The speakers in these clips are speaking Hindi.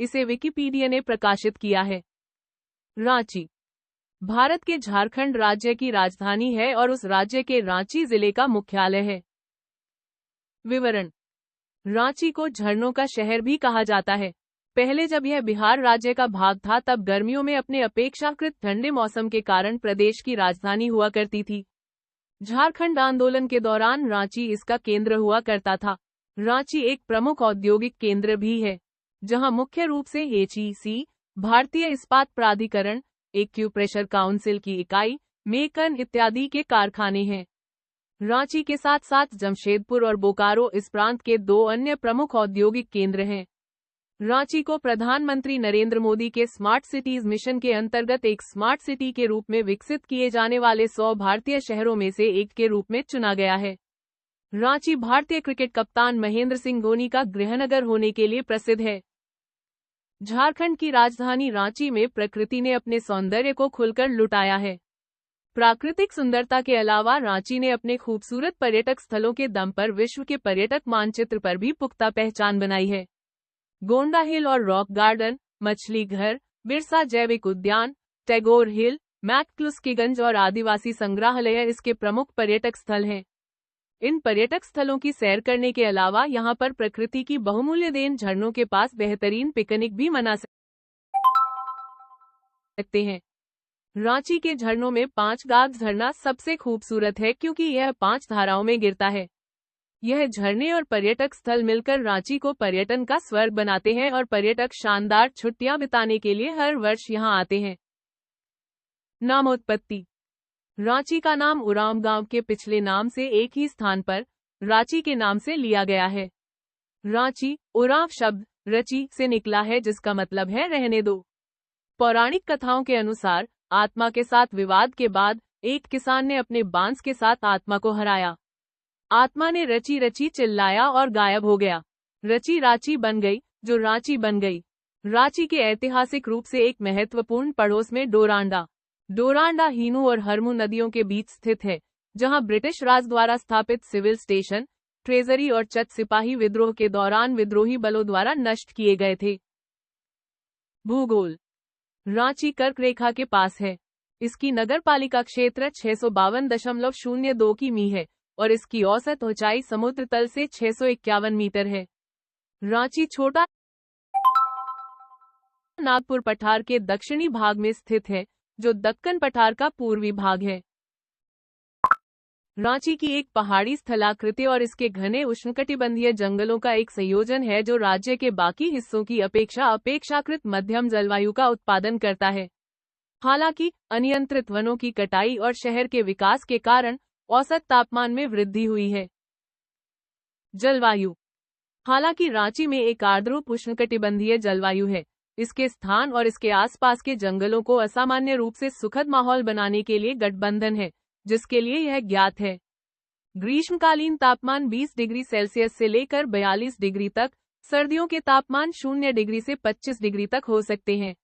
इसे विकिपीडिया ने प्रकाशित किया है। रांची भारत के झारखंड राज्य की राजधानी है और उस राज्य के रांची जिले का मुख्यालय है। विवरण। रांची को झरनों का शहर भी कहा जाता है। पहले जब यह बिहार राज्य का भाग था तब गर्मियों में अपने अपेक्षाकृत ठंडे मौसम के कारण प्रदेश की राजधानी हुआ करती थी। झारखंड आंदोलन के दौरान रांची इसका केंद्र हुआ करता था। रांची एक प्रमुख औद्योगिक केंद्र भी है, जहां मुख्य रूप से HEC, भारतीय इस्पात प्राधिकरण, एक्यूप्रेशर काउंसिल की इकाई, मेकन इत्यादि के कारखाने हैं। रांची के साथ साथ जमशेदपुर और बोकारो इस प्रांत के 2 अन्य प्रमुख औद्योगिक केंद्र हैं। रांची को प्रधानमंत्री नरेंद्र मोदी के स्मार्ट सिटीज मिशन के अंतर्गत एक स्मार्ट सिटी के रूप में विकसित किए जाने वाले 100 भारतीय शहरों में से एक के रूप में चुना गया है। रांची भारतीय क्रिकेट कप्तान महेंद्र सिंह धोनी का गृहनगर होने के लिए प्रसिद्ध है। झारखंड की राजधानी रांची में प्रकृति ने अपने सौंदर्य को खुलकर लुटाया है। प्राकृतिक सुंदरता के अलावा रांची ने अपने खूबसूरत पर्यटक स्थलों के दम पर विश्व के पर्यटक मानचित्र पर भी पुख्ता पहचान बनाई है। गोंडा हिल और रॉक गार्डन, मछली घर, बिरसा जैविक उद्यान, टैगोर हिल, मैक्लुस्कीगंज और आदिवासी संग्रहालय इसके प्रमुख पर्यटक स्थल हैं। इन पर्यटक स्थलों की सैर करने के अलावा यहाँ पर प्रकृति की बहुमूल्य देन झरनों के पास बेहतरीन पिकनिक भी मना सकते हैं। रांची के झरनों में 5 गाग झरना सबसे खूबसूरत है क्योंकि यह 5 धाराओं में गिरता है। यह झरने और पर्यटक स्थल मिलकर रांची को पर्यटन का स्वर्ग बनाते हैं और पर्यटक शानदार छुट्टियां बिताने के लिए हर वर्ष यहां आते हैं। नामोत्पत्ति। रांची का नाम उरांव गांव के पिछले नाम से एक ही स्थान पर रांची के नाम से लिया गया है। रांची उरांव शब्द रची से निकला है जिसका मतलब है रहने दो। पौराणिक कथाओं के अनुसार आत्मा के साथ विवाद के बाद एक किसान ने अपने बांस के साथ आत्मा को हराया। आत्मा ने रची रची चिल्लाया और गायब हो गया। रची रांची बन गई, जो रांची बन गई। रांची के ऐतिहासिक रूप से एक महत्वपूर्ण पड़ोस में डोरांडा हीनू और हरमू नदियों के बीच स्थित है, जहां ब्रिटिश राज द्वारा स्थापित सिविल स्टेशन, ट्रेजरी और चच सिपाही विद्रोह के दौरान विद्रोही बलों द्वारा नष्ट किए गए थे। भूगोल। रांची कर्क रेखा के पास है। इसकी नगरपालिका क्षेत्र 652.02 किमी है और इसकी औसत ऊंचाई समुद्र तल से 651 मीटर है। रांची छोटा नागपुर पठार के दक्षिणी भाग में स्थित है, जो दक्कन पठार का पूर्वी भाग है। रांची की एक पहाड़ी स्थलाकृति और इसके घने उष्णकटिबंधीय जंगलों का एक संयोजन है जो राज्य के बाकी हिस्सों की अपेक्षा अपेक्षाकृत मध्यम जलवायु का उत्पादन करता है। हालांकि अनियंत्रित वनों की कटाई और शहर के विकास के कारण औसत तापमान में वृद्धि हुई है। जलवायु। हालांकि रांची में एक आर्द्र उष्णकटिबंधीय जलवायु है, इसके स्थान और इसके आसपास के जंगलों को असामान्य रूप से सुखद माहौल बनाने के लिए गठबंधन है, जिसके लिए यह ज्ञात है। ग्रीष्मकालीन तापमान 20 डिग्री सेल्सियस से लेकर 42 डिग्री तक, सर्दियों के तापमान 0 डिग्री से 25 डिग्री तक हो सकते हैं।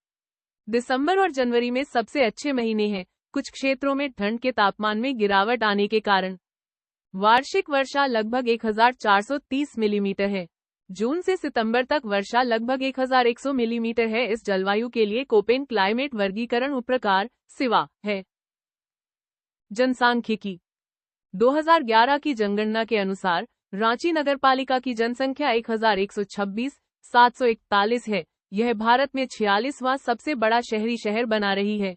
दिसंबर और जनवरी में सबसे अच्छे महीने हैं, कुछ क्षेत्रों में ठंड के तापमान में गिरावट आने के कारण। वार्षिक वर्षा लगभग 1430 मिलीमीटर है। जून से सितंबर तक वर्षा लगभग 1100 मिलीमीटर है। इस जलवायु के लिए कोपेन क्लाइमेट वर्गीकरण उपप्रकार सिवा है। जनसांख्यिकी। 2011 की जनगणना के अनुसार रांची नगरपालिका की जनसंख्या 1126,741 है। यह भारत में 46वां सबसे बड़ा शहरी शहर बना रही है।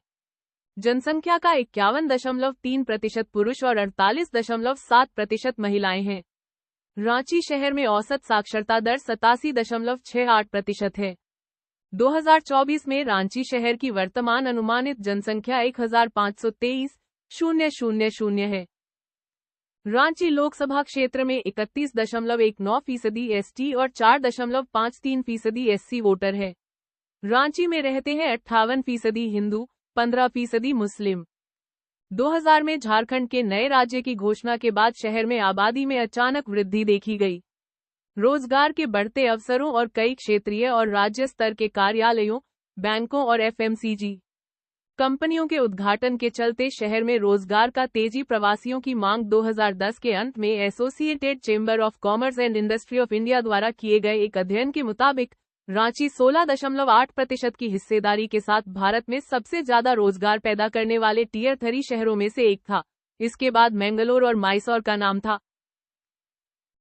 जनसंख्या का 51.3% पुरुष और 48.7% महिलाएं हैं। रांची शहर में औसत साक्षरता दर 87.68% है। 2024 में रांची शहर की वर्तमान अनुमानित जनसंख्या 1523,000 है। रांची लोकसभा क्षेत्र में 31.19% एसटी और 4.53% एससी वोटर है। रांची में रहते हैं 58% हिंदू, 15% मुस्लिम। 2000 में झारखंड के नए राज्य की घोषणा के बाद शहर में आबादी में अचानक वृद्धि देखी गई। रोजगार के बढ़ते अवसरों और कई क्षेत्रीय और राज्य स्तर के कार्यालयों, बैंकों और एफएमसीजी कंपनियों के उद्घाटन के चलते शहर में रोजगार का तेजी प्रवासियों की मांग 2010 के अंत में associated chamber of commerce and industry of India द्वारा किए गए एक अध्ययन के मुताबिक रांची 16.8% की हिस्सेदारी के साथ भारत में सबसे ज्यादा रोजगार पैदा करने वाले टियर 3 शहरों में से एक था। इसके बाद मैंगलोर और मैसूर का नाम था।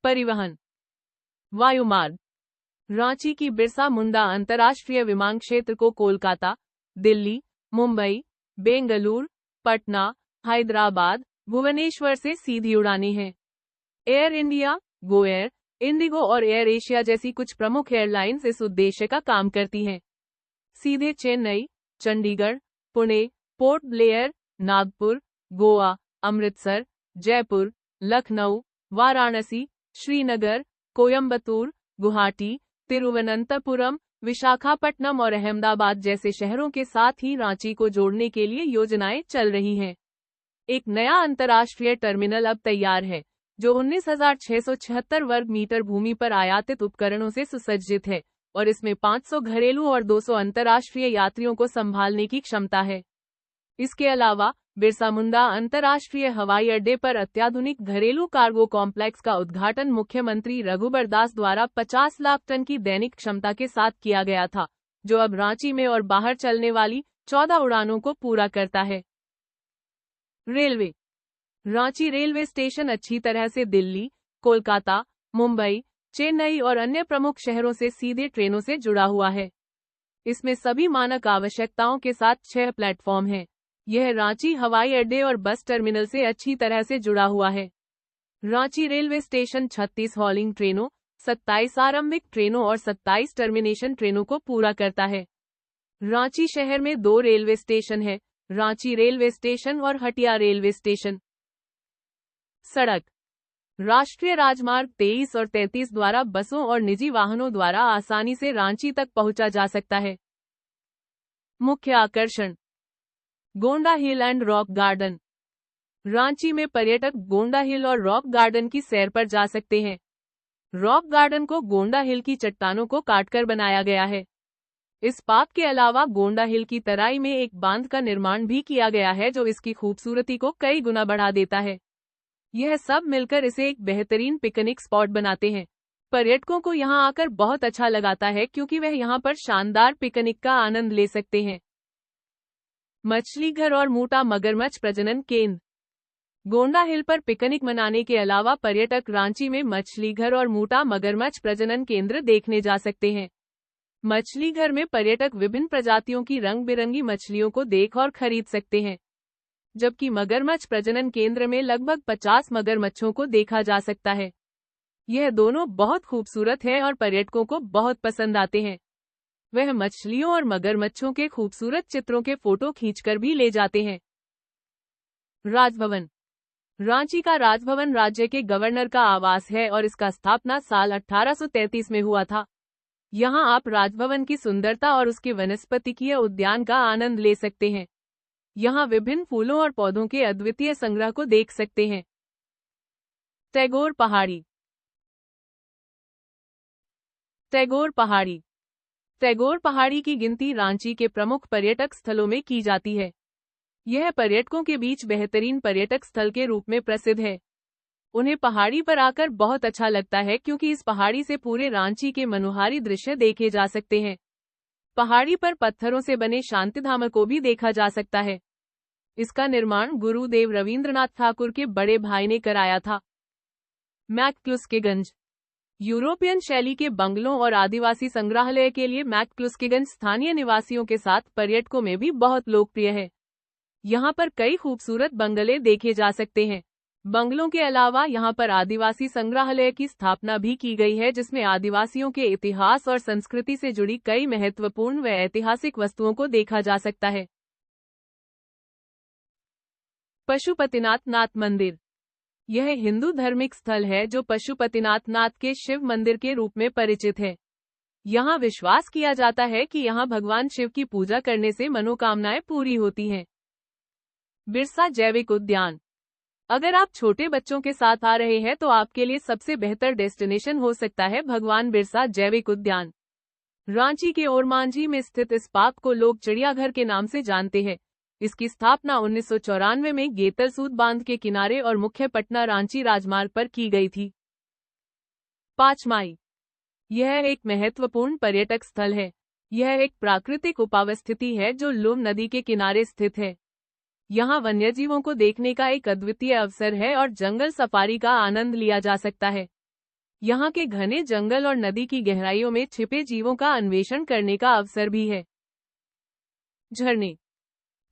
परिवहन। वायुमार्ग। रांची की बिरसा मुंडा अंतर्राष्ट्रीय विमानक्षेत्र को कोलकाता, दिल्ली, मुंबई, बेंगलुरु, पटना, हैदराबाद, भुवनेश्वर से सीधी उड़ानें हैं। Air India, Go Air, Indigo और एयर एशिया जैसी कुछ प्रमुख एयरलाइंस इस उद्देश्य का काम करती हैं। सीधे चेन्नई, चंडीगढ़, पुणे, पोर्ट ब्लेयर, नागपुर, गोवा, अमृतसर, जयपुर, लखनऊ, वाराणसी, श्रीनगर, कोयम्बतूर, गुवाहाटी, तिरुवनंतपुरम, विशाखापट्टनम और अहमदाबाद जैसे शहरों के साथ ही रांची को जोड़ने के लिए योजनाएं चल रही हैं। एक नया अंतर्राष्ट्रीय टर्मिनल अब तैयार है, जो 19,676 वर्ग मीटर भूमि पर आयातित उपकरणों से सुसज्जित है और इसमें 500 घरेलू और 200 अंतर्राष्ट्रीय यात्रियों को संभालने की क्षमता है। इसके अलावा बिरसा मुंडा अंतर्राष्ट्रीय हवाई अड्डे पर अत्याधुनिक घरेलू कार्गो कॉम्प्लेक्स का उद्घाटन मुख्यमंत्री रघुबर दास द्वारा 50 लाख टन की दैनिक क्षमता के साथ किया गया था, जो अब रांची में और बाहर चलने वाली 14 उड़ानों को पूरा करता है। रेलवे। रांची रेलवे स्टेशन अच्छी तरह से दिल्ली, कोलकाता, मुंबई, चेन्नई और अन्य प्रमुख शहरों से सीधे ट्रेनों से जुड़ा हुआ है। इसमें सभी मानक आवश्यकताओं के साथ 6 प्लेटफॉर्म हैं। यह रांची हवाई अड्डे और बस टर्मिनल से अच्छी तरह से जुड़ा हुआ है। रांची रेलवे स्टेशन 36 हॉलिंग ट्रेनों, 27 आरंभिक ट्रेनों और 27 टर्मिनेशन ट्रेनों को पूरा करता है। रांची शहर में 2 रेलवे स्टेशन है, रांची रेलवे स्टेशन और हटिया रेलवे स्टेशन। सड़क। राष्ट्रीय राजमार्ग 23 और 33 द्वारा बसों और निजी वाहनों द्वारा आसानी से रांची तक पहुंचा जा सकता है। मुख्य आकर्षण। गोंडा हिल एंड रॉक गार्डन। रांची में पर्यटक गोंडा हिल और रॉक गार्डन की सैर पर जा सकते हैं। रॉक गार्डन को गोंडा हिल की चट्टानों को काटकर बनाया गया है। इस पार्क के अलावा गोंडा हिल की तराई में एक बांध का निर्माण भी किया गया है, जो इसकी खूबसूरती को कई गुना बढ़ा देता है। यह सब मिलकर इसे एक बेहतरीन पिकनिक स्पॉट बनाते हैं। पर्यटकों को यहां आकर बहुत अच्छा लगाता है, क्योंकि वह यहां पर शानदार पिकनिक का आनंद ले सकते हैं। मछलीघर और मोटा मगरमच्छ प्रजनन केंद्र। गोंडा हिल पर पिकनिक मनाने के अलावा पर्यटक रांची में मछलीघर और मोटा मगरमच्छ प्रजनन केंद्र देखने जा सकते हैं। मछलीघर में पर्यटक विभिन्न प्रजातियों की रंग बिरंगी मछलियों को देख और खरीद सकते हैं, जबकि मगरमच्छ प्रजनन केंद्र में लगभग 50 मगरमच्छों को देखा जा सकता है। यह दोनों बहुत खूबसूरत है और पर्यटकों को बहुत पसंद आते हैं। वह मछलियों और मगरमच्छों के खूबसूरत चित्रों के फोटो खींचकर भी ले जाते हैं। राजभवन। रांची का राजभवन राज्य के गवर्नर का आवास है और इसका स्थापना साल 1833 में हुआ था। यहाँ आप राजभवन की सुंदरता और उसके वनस्पतिकीय उद्यान का आनंद ले सकते हैं। यहाँ विभिन्न फूलों और पौधों के अद्वितीय संग्रह को देख सकते हैं। टैगोर पहाड़ी। टैगोर पहाड़ी। टैगोर पहाड़ी की गिनती रांची के प्रमुख पर्यटक स्थलों में की जाती है। यह पर्यटकों के बीच बेहतरीन पर्यटक स्थल के रूप में प्रसिद्ध है। उन्हें पहाड़ी पर आकर बहुत अच्छा लगता है, क्योंकि इस पहाड़ी से पूरे रांची के मनोहारी दृश्य देखे जा सकते हैं। पहाड़ी पर पत्थरों से बने शांतिधाम को भी देखा जा सकता है। इसका निर्माण गुरुदेव रवींद्रनाथ ठाकुर के बड़े भाई ने कराया था। मैक्क्लुस्कीगंज। यूरोपियन शैली के बंगलों और आदिवासी संग्रहालय के लिए मैक्क्लुस्कीगंज स्थानीय निवासियों के साथ पर्यटकों में भी बहुत लोकप्रिय है। यहाँ पर कई खूबसूरत बंगले देखे जा सकते हैं। बंगलों के अलावा यहाँ पर आदिवासी संग्रहालय की स्थापना भी की गई है, जिसमें आदिवासियों के इतिहास और संस्कृति से जुड़ी कई महत्वपूर्ण व ऐतिहासिक वस्तुओं को देखा जा सकता है। पशुपतिनाथ नाथ मंदिर। यह हिंदू धार्मिक स्थल है जो पशुपतिनाथ नाथ के शिव मंदिर के रूप में परिचित है। यहाँ विश्वास किया जाता है कि यहाँ भगवान शिव की पूजा करने से मनोकामनाएं पूरी होती हैं। बिरसा जैविक उद्यान। अगर आप छोटे बच्चों के साथ आ रहे हैं तो आपके लिए सबसे बेहतर डेस्टिनेशन हो सकता है भगवान बिरसा जैविक उद्यान। रांची के ओरमांझी में स्थित इस पार्क को लोग चिड़ियाघर के नाम से जानते हैं। इसकी स्थापना 1994 में गेतलसूद बांध के किनारे और मुख्य पटना रांची राजमार्ग पर की गई थी। 5 मई। यह एक महत्वपूर्ण पर्यटक स्थल है। यह एक प्राकृतिक उपावस्थिति है जो लुम नदी के किनारे स्थित है। यहाँ वन्यजीवों को देखने का एक अद्वितीय अवसर है और जंगल सफारी का आनंद लिया जा सकता है। यहाँ के घने जंगल और नदी की गहराइयों में छिपे जीवों का अन्वेषण करने का अवसर भी है। झरने।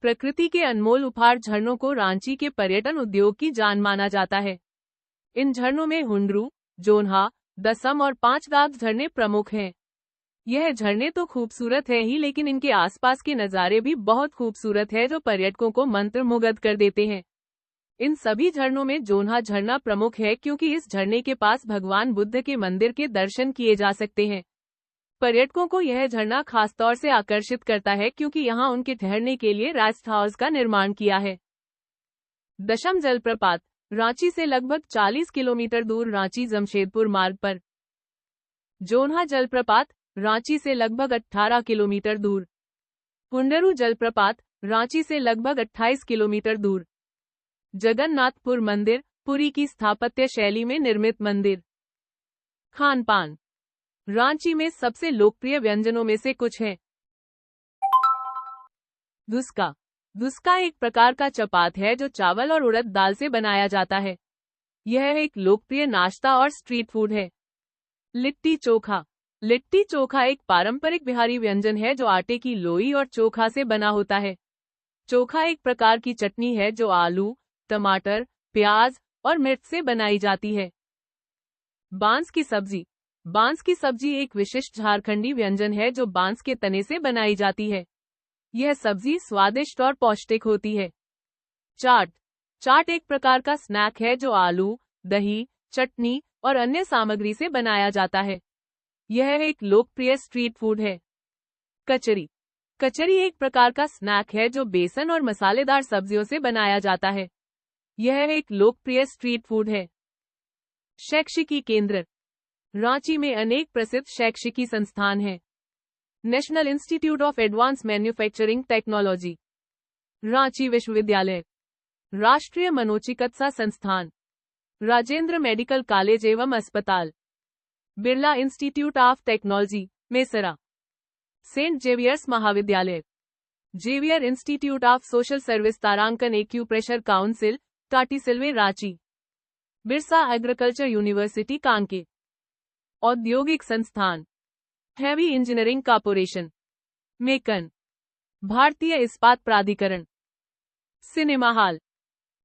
प्रकृति के अनमोल उपहार झरनों को रांची के पर्यटन उद्योग की जान माना जाता है। इन झरनों में हुंडरू, जोन्हा, दसम और पांचगाग झरने प्रमुख हैं। यह झरने तो खूबसूरत है ही, लेकिन इनके आसपास के नज़ारे भी बहुत खूबसूरत है जो पर्यटकों को मंत्रमुग्ध कर देते हैं। इन सभी झरनों में जोन्हा झरना प्रमुख है क्योंकि इस झरने के पास भगवान बुद्ध के मंदिर के दर्शन किए जा सकते हैं। पर्यटकों को यह झरना खासतौर से आकर्षित करता है क्योंकि यहाँ उनके ठहरने के लिए रेस्ट हाउस का निर्माण किया है। दशम जलप्रपात, रांची से लगभग 40 किलोमीटर दूर रांची जमशेदपुर मार्ग पर। जोन्हा जलप्रपात, रांची से लगभग 18 किलोमीटर दूर। हुंडरू जलप्रपात, रांची से लगभग 28 किलोमीटर दूर। जगन्नाथपुर मंदिर, पुरी की स्थापत्य शैली में निर्मित मंदिर। खान पान। रांची में सबसे लोकप्रिय व्यंजनों में से कुछ हैं। धुसका। धुसका एक प्रकार का चपात है जो चावल और उड़द दाल से बनाया जाता है। यह एक लोकप्रिय नाश्ता और स्ट्रीट फूड है। लिट्टी चोखा। लिट्टी चोखा एक पारंपरिक बिहारी व्यंजन है जो आटे की लोई और चोखा से बना होता है। चोखा एक प्रकार की चटनी है जो आलू, टमाटर, प्याज और मिर्च से बनाई जाती है। बांस की सब्जी। बांस की सब्जी एक विशिष्ट झारखंडी व्यंजन है जो बांस के तने से बनाई जाती है। यह सब्जी स्वादिष्ट और पौष्टिक होती है। चाट। चाट एक प्रकार का स्नैक है जो आलू, दही, चटनी और अन्य सामग्री से बनाया जाता है। यह एक लोकप्रिय स्ट्रीट फूड है। कचरी। कचरी एक प्रकार का स्नैक है जो बेसन और मसालेदार सब्जियों से बनाया जाता है। यह एक लोकप्रिय स्ट्रीट फूड है। शैक्षिकी केंद्र। रांची में अनेक प्रसिद्ध शैक्षिकी संस्थान हैं। National institute of advance manufacturing technology, Ranchi विश्वविद्यालय, राष्ट्रीय मनोचिकित्सा संस्थान, राजेंद्र मेडिकल कॉलेज एवं अस्पताल, Birla institute of technology, Mesra, Saint Xavier's महाविद्यालय, Xavier institute of social service तारांकन acupressure council, Tatisilwai Ranchi, Birsa agriculture university Kanke. औद्योगिक संस्थान, हैवी इंजीनियरिंग कॉर्पोरेशन, मेकन, भारतीय इस्पात प्राधिकरण। Cinema hall.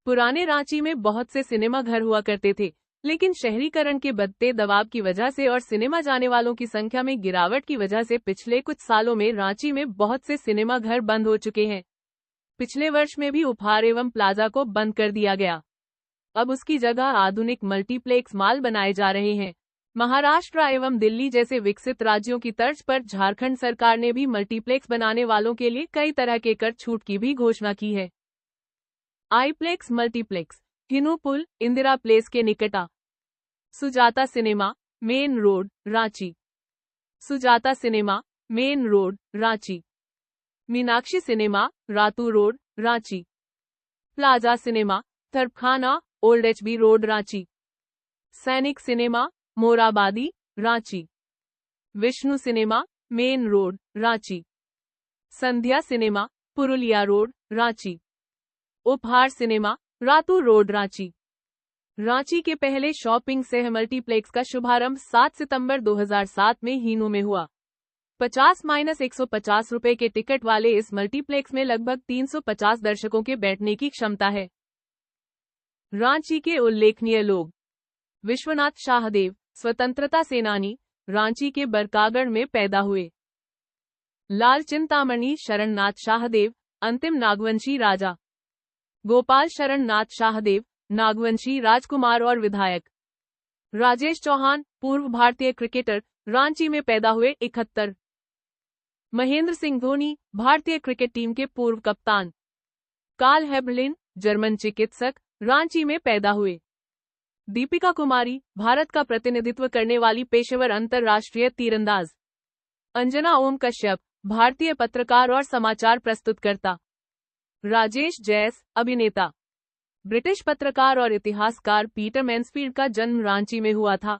पुराने रांची में बहुत से सिनेमा घर हुआ करते थे, लेकिन शहरीकरण के बढ़ते दबाव की वजह से और सिनेमा जाने वालों की संख्या में गिरावट की वजह से पिछले कुछ सालों में रांची में बहुत से सिनेमा घर बंद हो चुके हैं। पिछले वर्ष में भी उपहार एवं प्लाजा को बंद कर दिया गया। अब उसकी जगह आधुनिक मल्टीप्लेक्स मॉल बनाए जा रहे हैं। महाराष्ट्र एवं दिल्ली जैसे विकसित राज्यों की तर्ज पर झारखंड सरकार ने भी मल्टीप्लेक्स बनाने वालों के लिए कई तरह के कर छूट की भी घोषणा की है। आईप्लेक्स मल्टीप्लेक्स, हिनू पुल, इंदिरा प्लेस के निकट। Sujata cinema, main road, Ranchi. Sujata cinema, main road, Ranchi. Meenakshi cinema, Ratu road, Ranchi. Plaza cinema, Tharkhana, old HB road, Ranchi. Sainik cinema, Morabadi, Ranchi. Vishnu cinema, main road, Ranchi. Sandhya cinema, Purulia road, Ranchi. Uphaar cinema, Ratu road, Ranchi. Ranchi के पहले शॉपिंग सह मल्टीप्लेक्स का शुभारंभ 7 सितंबर 2007 में हीनू में हुआ। 50-150 रुपए के टिकट वाले इस मल्टीप्लेक्स में लगभग 350 दर्शकों के बैठने की क्षमता है। रांची के उल्लेखनीय लोग। विश्वनाथ शाहदेव, स्वतंत्रता सेनानी, रांची के बरकागढ़ में पैदा हुए। लाल चिंतामणि शरण नाथ शाहदेव, अंतिम नागवंशी राजा। गोपाल शरण नाथ शाहदेव, नागवंशी राजकुमार और विधायक। राजेश चौहान, पूर्व भारतीय क्रिकेटर, रांची में पैदा हुए 71। महेंद्र सिंह धोनी, भारतीय क्रिकेट टीम के पूर्व कप्तान। कार्ल हेबलिन, जर्मन चिकित्सक, रांची में पैदा हुए। दीपिका कुमारी, भारत का प्रतिनिधित्व करने वाली पेशेवर अंतर्राष्ट्रीय तीरंदाज। अंजना ओम कश्यप, भारतीय पत्रकार और समाचार प्रस्तुतकर्ता। राजेश जैस, अभिनेता। ब्रिटिश पत्रकार और इतिहासकार पीटर मैन्सफील्ड का जन्म रांची में हुआ था।